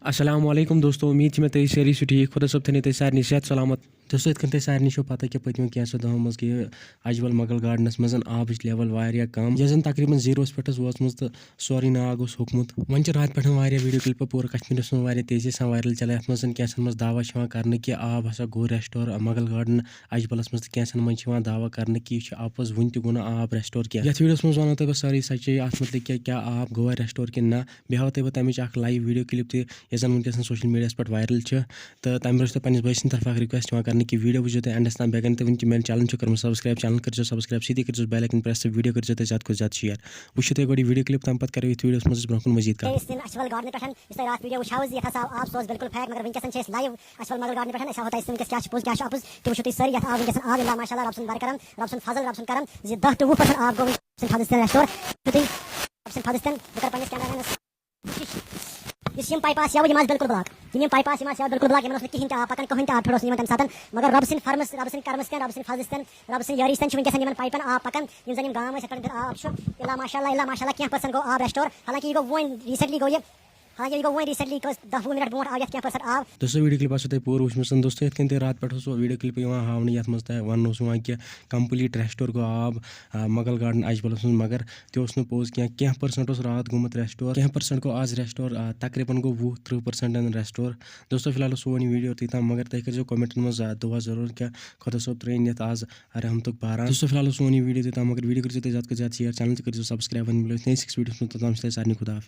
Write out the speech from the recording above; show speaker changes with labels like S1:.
S1: अस्सलामुअलैकुम दोस्तों, उम्मीद मे तुम सारी ठीक खुदा सब थी सारे सेहत सलामत। दोस्तों ये तुम सारे पता कि पत्मो कैंसो दहों मज कि अजवल मगल गार्डनस मज आबच लेवल वारिया कम यह तकरीबन जीरोस पे वोचमुत तो सोरे नाग होकमुत। वन रात पे वीडियो क्लिप पूरा कश्मीरस मज तेजी सा वायरल चलान यथ मज कैंसन मज दावा कर कि आब हसा गो रेस्टोर मगल गार्डन अजबलस मज कैंसन मज दावा कर कि यह आपोज वन तु गो आब रेस्टोर क्या। यथ वीडियोस मज वनो तुम सारी सच्चाई अत मतलब क्या आब गो रेस्टोर कि ना। बे हाव तुम तमिच लाइव वीडियो क्लिप तक यह वनकस सोशल मीडिया पे वायरल तो तमें रोज पे बस तरफ रिक्वेस्ट कर कि वीडियो वो एंडस तम बेगन तो वन चैनल कर सब्सक्राइब चैनल कर सब्सक्राइब सीधे कर बेल आइकन प्रेस वीडियो कर ज्यादा को ज्यादा शेयर वो तुम गो वीडियो क्लिप तम पे करो ये वीडियो मज ब्रोह मजीद कर
S2: पाइपास यह बिल्कुल ब्लॉक यम पाइपास बिल्कुल ब्लॉक यमन कहीं आब पकान कहीं आब फिर तम सात मगर रब सिंद फर्मस रब सिंद कर्मस रब सिंद फजल रब सिंद यारी वनकस पाइपन आब पकान जन गाँव आब इला माशाल्लाह क्या पर्सन गो आब रेस्टोर। हालांकि यह गो वन रिसेंटली गो ये हालांकि यह go one recently 10-20 minute bro आव क्या पर्सन आब।
S1: दोस्तों वीडियो क्लिप तुम पूरा वुचम दोस्तों ये रात पे वीडियो क्लिप हावन ये मज वन कि कम्प्लीट रेस्टोर गो आब मगल गार्डन अजबलस मज मगर तह पोज क्या परसेंट रात गोमुत रेस्टोर क्या परसेंट गो आज रेस्टोर तकरीबन गो 20-30% रेस्टोर। दोस्तों फिलहाल सोन वीडियो तीतम मगर तुम कर कमेंटन मज दुआ जरूर क्या खुदा सोब त्रेन ये आज रहमतुक बारान। दोस्तों फिलहाल सोन वीडियो तीतम मगर वीडियो कर ज्यादा शेयर चैनल कर सब्सक्राइब वन मिलो नेक्स्ट वीडियो में सारे खुदा।